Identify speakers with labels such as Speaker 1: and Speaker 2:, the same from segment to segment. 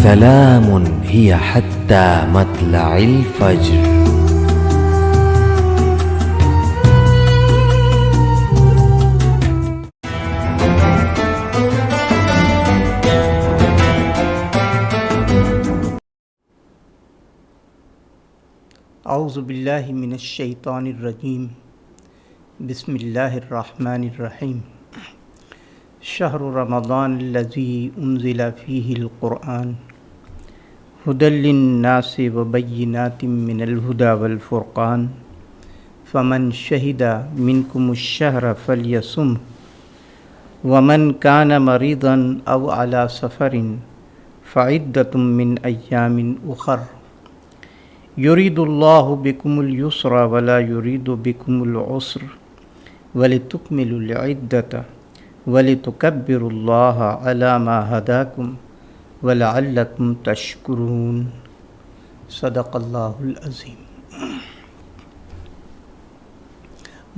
Speaker 1: سلام هي حتى مطلع الفجر.
Speaker 2: اعوذ باللہ من الشیطان الرجیم. بسم اللہ الرحمن الرحیم. شہر رمضان الذی انزل فیہ القرآن ھدی للناس وبینات من الھدی والفرقان فمن شہد منکم الشہر فلیصمہ ومن کان مریضا او علی سفر فعدۃ من ایام اخر یرید اللہ بکم الیسر ولا یرید بکم العسر ولتکملوا العدۃ ولتکبروا اللہ علی ما ھداکم ولعلکم تشکرون. صدق اللہ العظیم.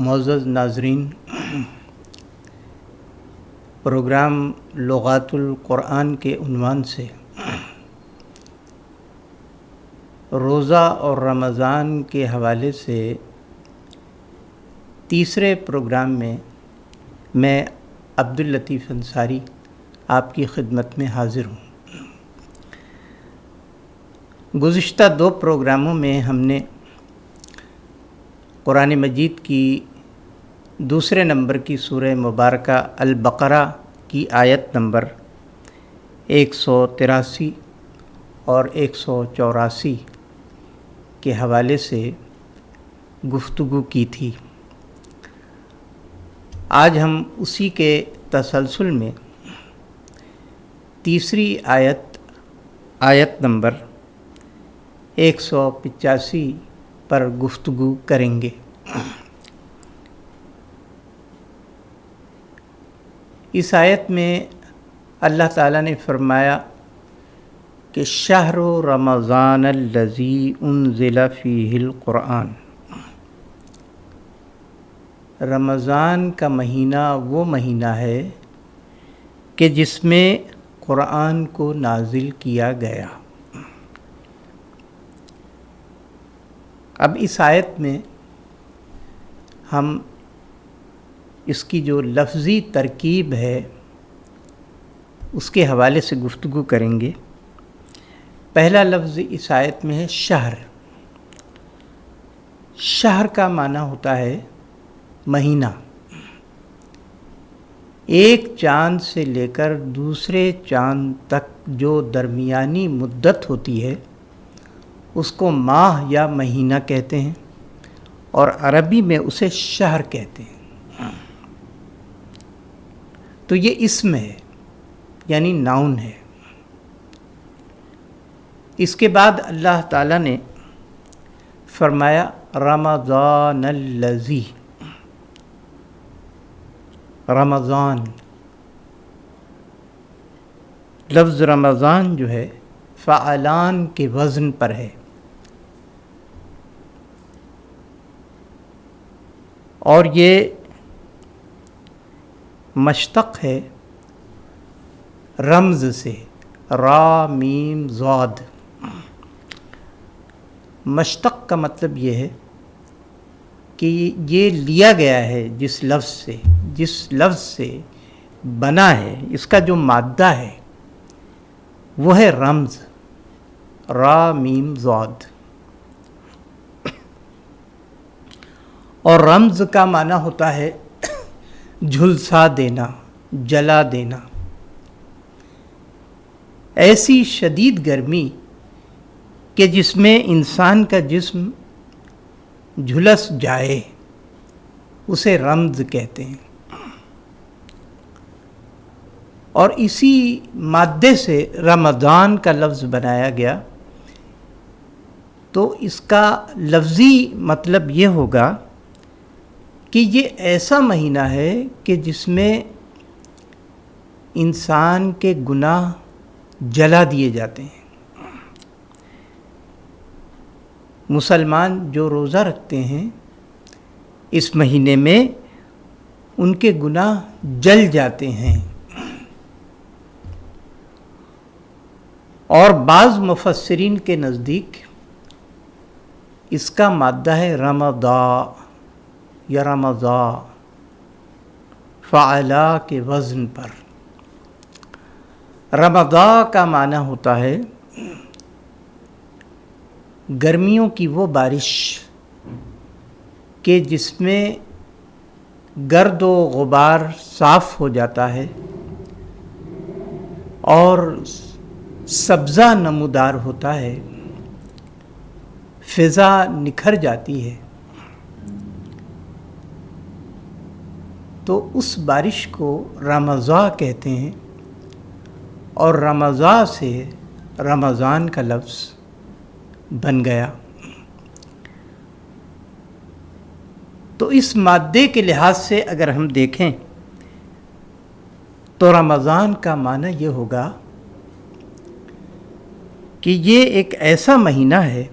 Speaker 2: معزز ناظرین، پروگرام لغات القرآن کے عنوان سے روزہ اور رمضان کے حوالے سے تیسرے پروگرام میں عبداللطیف انصاری آپ کی خدمت میں حاضر ہوں. گزشتہ 2 پروگراموں میں ہم نے قرآن مجید کی دوسرے نمبر کی سورہ مبارکہ البقرہ کی آیت نمبر 183 اور 184 کے حوالے سے گفتگو کی تھی. آج ہم اسی کے تسلسل میں تیسری آیت نمبر 185 پر گفتگو کریں گے. اس آیت میں اللہ تعالیٰ نے فرمایا کہ شہر رمضان الذی انزل فیہ القرآن، رمضان کا مہینہ وہ مہینہ ہے کہ جس میں قرآن کو نازل کیا گیا. اب اس آیت میں ہم اس کی جو لفظی ترکیب ہے اس کے حوالے سے گفتگو کریں گے. پہلا لفظ اس آیت میں ہے شہر. شہر کا معنی ہوتا ہے مہینہ. ایک چاند سے لے کر دوسرے چاند تک جو درمیانی مدت ہوتی ہے اس کو ماہ یا مہینہ کہتے ہیں، اور عربی میں اسے شہر کہتے ہیں. تو یہ اسم ہے، یعنی ناؤن ہے. اس کے بعد اللہ تعالیٰ نے فرمایا رمضان الذی. رمضان، لفظ رمضان جو ہے فعلان کے وزن پر ہے، اور یہ مشتق ہے رمز سے، را میم ضاد. مشتق کا مطلب یہ ہے کہ یہ لیا گیا ہے جس لفظ سے بنا ہے، اس کا جو مادہ ہے وہ ہے رمز، را میم ضاد. اور رمز کا معنی ہوتا ہے جھلسا دینا، جلا دینا. ایسی شدید گرمی کہ جس میں انسان کا جسم جھلس جائے اسے رمز کہتے ہیں. اور اسی مادے سے رمضان کا لفظ بنایا گیا. تو اس کا لفظی مطلب یہ ہوگا کہ یہ ایسا مہینہ ہے کہ جس میں انسان کے گناہ جلا دیے جاتے ہیں. مسلمان جو روزہ رکھتے ہیں اس مہینے میں ان کے گناہ جل جاتے ہیں. اور بعض مفسرین کے نزدیک اس کا مادہ ہے رمضا یا رمضا، فعلا کے وزن پر۔ رمضا کا معنی ہوتا ہے گرمیوں کی وہ بارش کہ جس میں گرد و غبار صاف ہو جاتا ہے اور سبزہ نمودار ہوتا ہے، فضا نکھر جاتی ہے، تو اس بارش کو رمضا کہتے ہیں، اور رمضا سے رمضان کا لفظ بن گیا۔ تو اس مادے کے لحاظ سے اگر ہم دیکھیں تو رمضان کا معنی یہ ہوگا کہ یہ ایک ایسا مہینہ ہے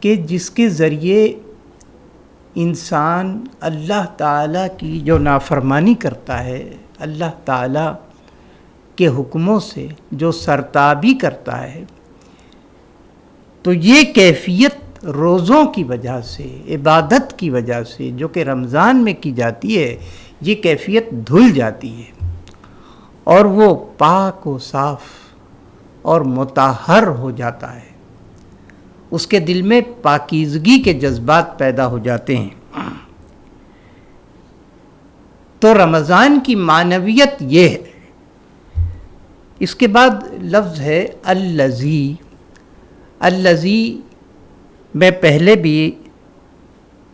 Speaker 2: کہ جس کے ذریعے انسان اللہ تعالیٰ کی جو نافرمانی کرتا ہے، اللہ تعالیٰ کے حکموں سے جو سرتابی کرتا ہے، تو یہ کیفیت روزوں کی وجہ سے، عبادت کی وجہ سے جو کہ رمضان میں کی جاتی ہے، یہ کیفیت دھل جاتی ہے اور وہ پاک و صاف اور مطہر ہو جاتا ہے، اس کے دل میں پاکیزگی کے جذبات پیدا ہو جاتے ہیں۔ تو رمضان کی معنویت یہ ہے۔ اس کے بعد لفظ ہے الذی۔ الذی میں پہلے بھی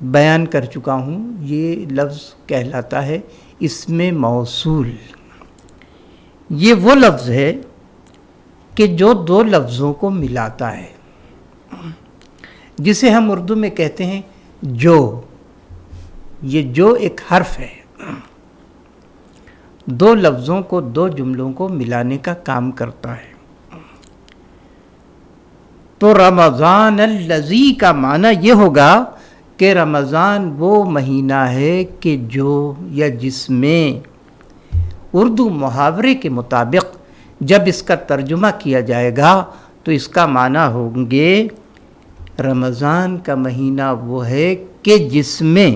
Speaker 2: بیان کر چکا ہوں، یہ لفظ کہلاتا ہے اسم موصول۔ یہ وہ لفظ ہے کہ جو دو لفظوں کو ملاتا ہے، جسے ہم اردو میں کہتے ہیں جو۔ یہ جو ایک حرف ہے، دو لفظوں کو، دو جملوں کو ملانے کا کام کرتا ہے۔ تو رمضان الذی کا معنی یہ ہوگا کہ رمضان وہ مہینہ ہے کہ جو یا جس میں، اردو محاورے کے مطابق جب اس کا ترجمہ کیا جائے گا تو اس کا معنی ہوں گے رمضان کا مہینہ وہ ہے کہ جس میں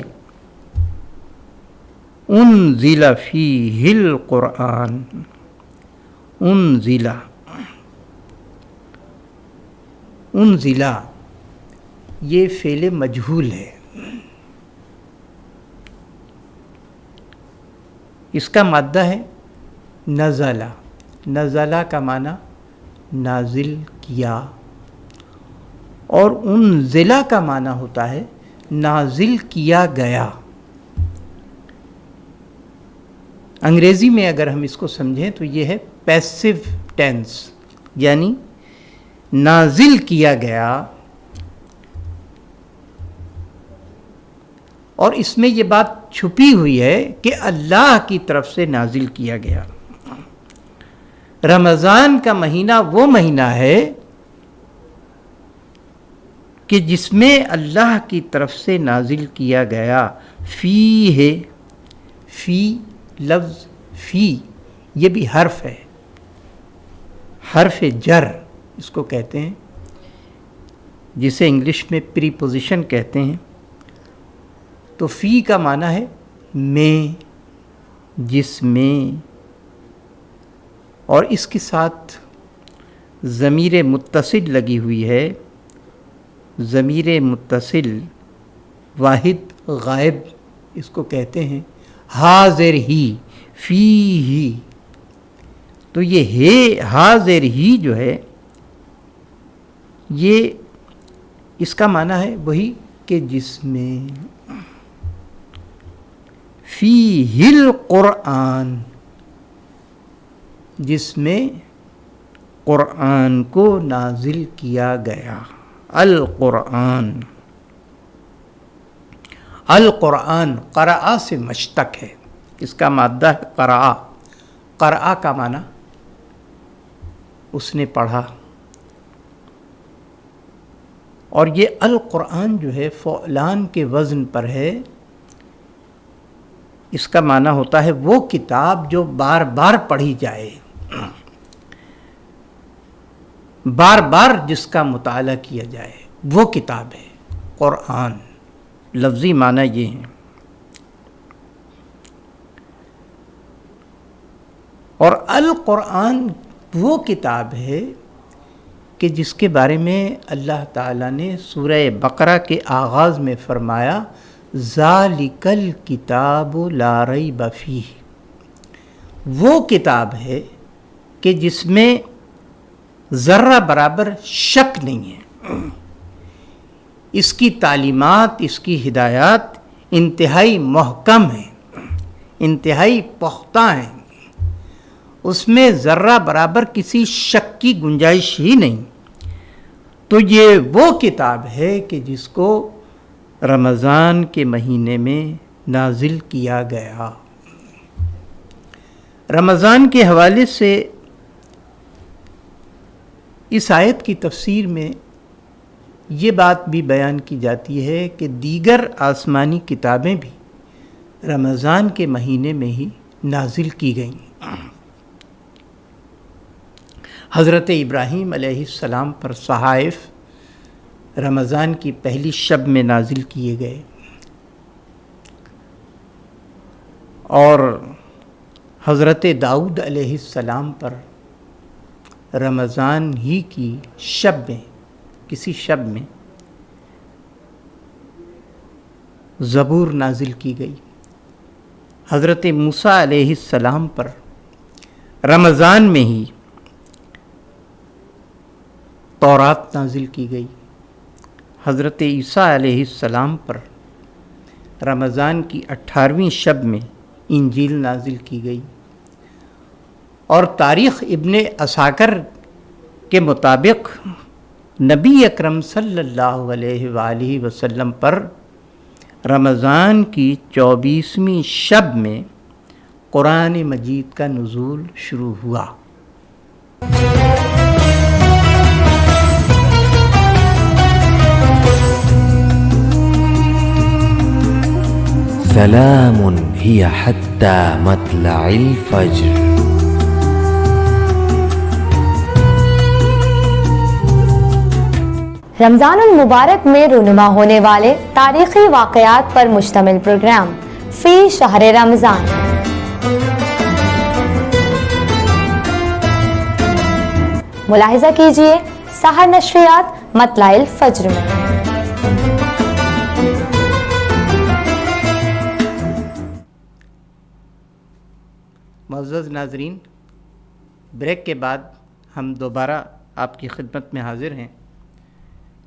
Speaker 2: انزل فیہ القرآن۔ انزلہ یہ فعل مجہول ہے، اس کا مادہ ہے نزلہ۔ نزلہ کا معنی نازل کیا، اور انزلہ کا معنی ہوتا ہے نازل کیا گیا۔ انگریزی میں اگر ہم اس کو سمجھیں تو یہ ہے پیسو ٹینس، یعنی نازل کیا گیا، اور اس میں یہ بات چھپی ہوئی ہے کہ اللہ کی طرف سے نازل کیا گیا۔ رمضان کا مہینہ وہ مہینہ ہے کہ جس میں اللہ کی طرف سے نازل کیا گیا۔ فی ہے، فی لفظ فی یہ بھی حرف ہے، حرف جر اس کو کہتے ہیں، جسے انگلش میں پری پوزیشن کہتے ہیں۔ تو فی کا معنی ہے میں، جس میں، اور اس کے ساتھ ضمیر متصل لگی ہوئی ہے۔ ضمیر متصل واحد غائب اس کو کہتے ہیں، حاضر ہی، فی ہی۔ تو یہ ہے حاضر ہی جو ہے، یہ اس کا معنی ہے وہی کہ جس میں، فیہ القرآن، جس میں قرآن کو نازل کیا گیا۔ القرآن، القرآن قرأ سے مشتق ہے، اس کا مادہ ہے قرأ۔ قرأ کا معنی اس نے پڑھا، اور یہ القرآن جو ہے فعلان کے وزن پر ہے۔ اس کا معنی ہوتا ہے وہ کتاب جو بار بار پڑھی جائے۔ بار بار جس کا مطالعہ کیا جائے وہ کتاب ہے قرآن. لفظی معنی یہ ہیں. اور القرآن وہ کتاب ہے کہ جس کے بارے میں اللہ تعالیٰ نے سورہ بقرہ کے آغاز میں فرمایا ذالک الکتاب لا ریب فیہ. وہ کتاب ہے کہ جس میں ذرہ برابر شک نہیں ہے. اس کی تعلیمات، اس کی ہدایات انتہائی محکم ہیں، انتہائی پختہ ہیں. اس میں ذرہ برابر کسی شک کی گنجائش ہی نہیں. تو یہ وہ کتاب ہے کہ جس کو رمضان کے مہینے میں نازل کیا گیا. رمضان کے حوالے سے اس آیت کی تفسیر میں یہ بات بھی بیان کی جاتی ہے کہ دیگر آسمانی کتابیں بھی رمضان کے مہینے میں ہی نازل کی گئیں. حضرت ابراہیم علیہ السلام پر صحائف رمضان کی پہلی شب میں نازل کیے گئے، اور حضرت داؤد علیہ السلام پر رمضان ہی کی شب میں، کسی شب میں زبور نازل کی گئی. حضرت موسیٰ علیہ السلام پر رمضان میں ہی تورات نازل کی گئی. حضرت عیسیٰ علیہ السلام پر رمضان کی 18ویں شب میں انجیل نازل کی گئی. اور تاریخ ابن عساکر کے مطابق نبی اکرم صلی اللہ علیہ وآلہ وسلم پر رمضان کی 24ویں شب میں قرآن مجید کا نزول شروع ہوا.
Speaker 1: سلام هي حتى مطلع الفجر.
Speaker 3: رمضان المبارک میں رونما ہونے والے تاریخی واقعات پر مشتمل پروگرام فی شہر رمضان. ملاحظہ کیجیے سحر نشریات مطلع الفجر میں.
Speaker 2: معزز ناظرین، بریک کے بعد ہم دوبارہ آپ کی خدمت میں حاضر ہیں.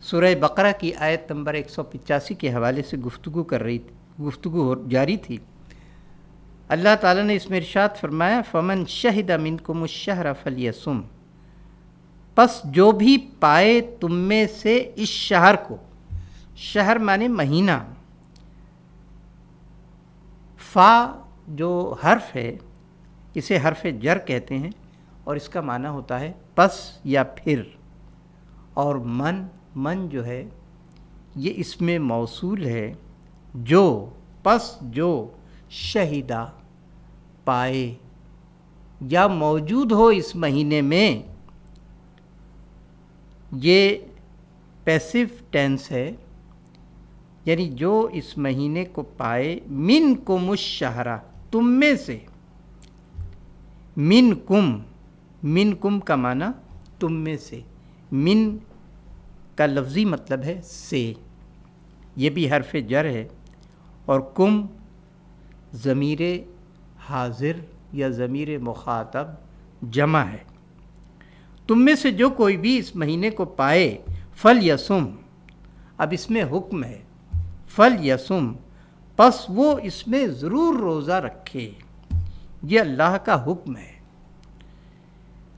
Speaker 2: سورہ بقرہ کی آیت نمبر 185 کے حوالے سے گفتگو جاری تھی. اللہ تعالیٰ نے اس میں ارشاد فرمایا فمن شہد منکم الشہر فلیصم. پس جو بھی پائے تم میں سے اس شہر کو، شہر مانے مہینہ، فا جو حرف ہے اسے حرف جر کہتے ہیں، اور اس کا معنی ہوتا ہے پس یا پھر. اور من جو ہے یہ اسم موصول ہے، جو پس جو شہیدہ پائے یا موجود ہو اس مہینے میں. یہ پیسو ٹینس ہے، یعنی جو اس مہینے کو پائے. منکم الشہر، تم میں سے. منکم کا معنی تم میں سے. من کا لفظی مطلب ہے سے، یہ بھی حرف جر ہے. اور کم ضمیر حاضر یا ضمیر مخاطب جمع ہے. تم میں سے جو کوئی بھی اس مہینے کو پائے فلیصم. اب اس میں حکم ہے فلیصم، پس وہ اس میں ضرور روزہ رکھے. یہ اللہ کا حکم ہے.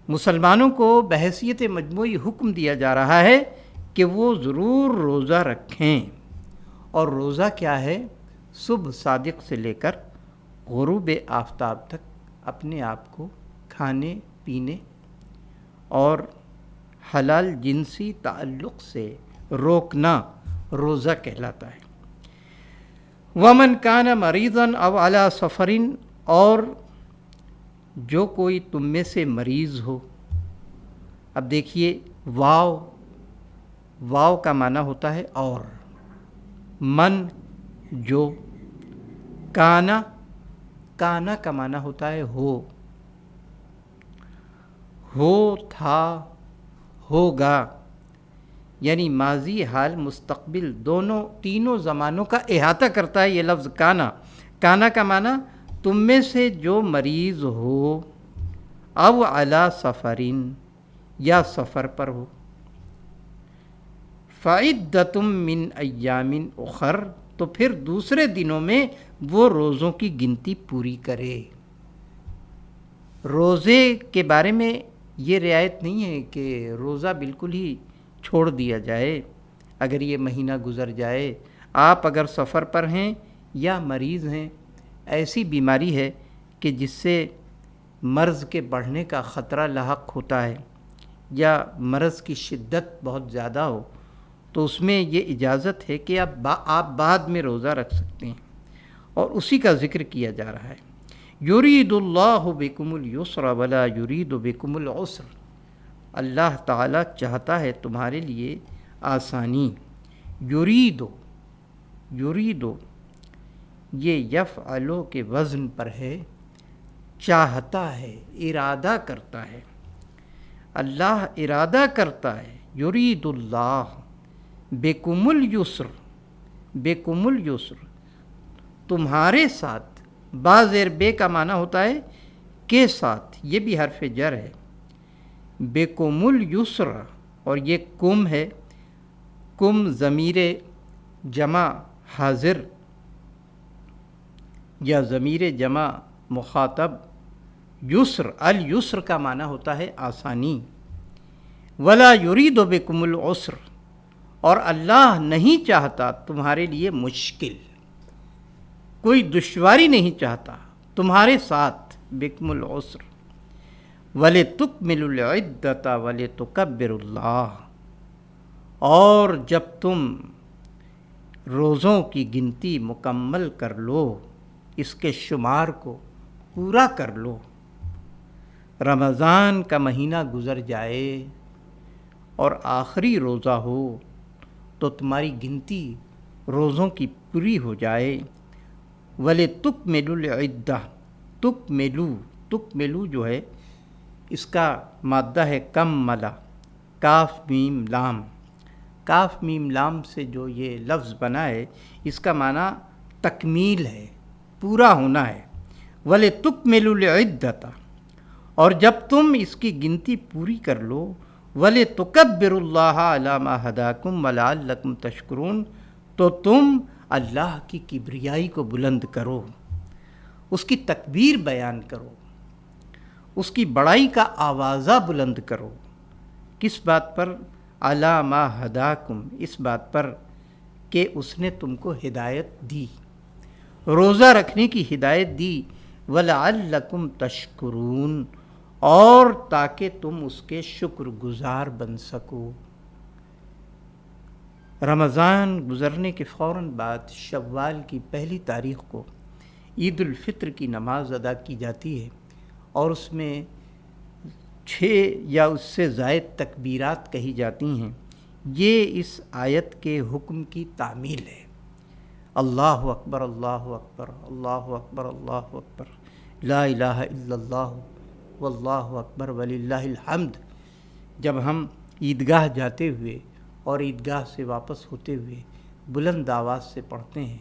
Speaker 2: مسلمانوں کو بحیثیت مجموعی حکم دیا جا رہا ہے کہ وہ ضرور روزہ رکھیں. اور روزہ کیا ہے؟ صبح صادق سے لے کر غروب آفتاب تک اپنے آپ کو کھانے پینے اور حلال جنسی تعلق سے روکنا روزہ کہلاتا ہے. ومن کان مریضا او علی سفر، اور جو کوئی تم میں سے مریض ہو. اب دیکھیے واو کا معنی ہوتا ہے اور، من جو، کانا کا معنی ہوتا ہے ہو تھا، ہوگا، یعنی ماضی، حال، مستقبل تینوں زمانوں کا احاطہ کرتا ہے یہ لفظ کانا۔ کانا کا معنی تم میں سے جو مریض ہو، او علی سفرین، یا سفر پر ہو، فعدۃ من ایام اخر، تو پھر دوسرے دنوں میں وہ روزوں کی گنتی پوری کرے۔ روزے کے بارے میں یہ رعایت نہیں ہے کہ روزہ بالکل ہی چھوڑ دیا جائے اگر یہ مہینہ گزر جائے۔ آپ اگر سفر پر ہیں یا مریض ہیں، ایسی بیماری ہے کہ جس سے مرض کے بڑھنے کا خطرہ لاحق ہوتا ہے یا مرض کی شدت بہت زیادہ ہو، تو اس میں یہ اجازت ہے کہ آپ بعد میں روزہ رکھ سکتے ہیں، اور اسی کا ذکر کیا جا رہا ہے۔ یرید اللہ بکم الیسر ولا یرید بکم العسر، اللہ تعالیٰ چاہتا ہے تمہارے لیے آسانی۔ یریدو یہ یفعلو کے وزن پر ہے، چاہتا ہے، ارادہ کرتا ہے، اللہ ارادہ کرتا ہے۔ یرید اللہ بکم الیسر، تمہارے ساتھ، زیر بے کا معنی ہوتا ہے کے ساتھ، یہ بھی حرف جر ہے۔ بکم الیسر، اور یہ کم ہے، کم ضمیر جمع حاضر یا ضمیر جمع مخاطب، یسر، الیسر کا معنی ہوتا ہے آسانی۔ ولا یرید بکم العسر، اور اللہ نہیں چاہتا تمہارے لیے مشکل، کوئی دشواری نہیں چاہتا تمہارے ساتھ، بکم العسر۔ وَلِتُكْمِلُوا الْعِدَّةَ وَلِتُكَبِّرُوا اللَّهَ، اور جب تم روزوں کی گنتی مکمل کر لو، اس کے شمار کو پورا کر لو، رمضان کا مہینہ گزر جائے اور آخری روزہ ہو تو تمہاری گنتی روزوں کی پوری ہو جائے۔ وَلِتُكْمِلُوا الْعِدَّةَ، تکملو جو ہے اس کا مادہ ہے کملا، کاف میم لام سے جو یہ لفظ بنا ہے، اس کا معنی تکمیل ہے، پورا ہونا ہے۔ وَلِتُكْمِلُوا الْعِدَّةَ، اور جب تم اس کی گنتی پوری کر لو، وَلِتُكَبِّرُوا اللَّهَ عَلَى مَا هَدَاكُمْ وَلَعَلَّكُمْ تَشْكُرُونَ، تو تم اللہ کی کبریائی کو بلند کرو، اس کی تکبیر بیان کرو، اس کی بڑائی کا آوازہ بلند کرو۔ کس بات پر؟ عَلَى مَا هَدَاكُمْ، اس بات پر کہ اس نے تم کو ہدایت دی، روزہ رکھنے کی ہدایت دی، وَلَعَلَّكُمْ تَشْكُرُونَ، اور تاکہ تم اس کے شکر گزار بن سکو۔ رمضان گزرنے کے فوراً بعد شوال کی پہلی تاریخ کو عید الفطر کی نماز ادا کی جاتی ہے، اور اس میں 6 یا اس سے زائد تکبیرات کہی جاتی ہیں۔ یہ اس آیت کے حکم کی تعمیل ہے۔ اللہ اکبر، اللہ اکبر، اللہ اکبر، اللہ اکبر، لا الہ الا اللہ واللہ اکبر وللہ الحمد، جب ہم عیدگاہ جاتے ہوئے اور عیدگاہ سے واپس ہوتے ہوئے بلند آواز سے پڑھتے ہیں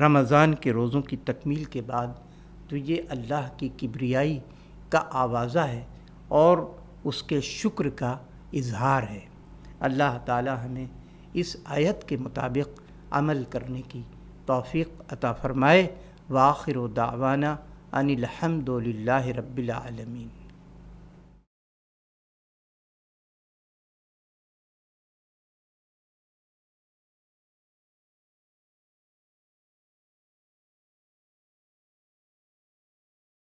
Speaker 2: رمضان کے روزوں کی تکمیل کے بعد، تو یہ اللہ کی کبریائی کا آوازہ ہے اور اس کے شکر کا اظہار ہے۔ اللہ تعالی ہمیں اس آیت کے مطابق عمل کرنے کی توفیق عطا فرمائے۔ وآخر دعوانا ان الحمد للہ رب العالمین۔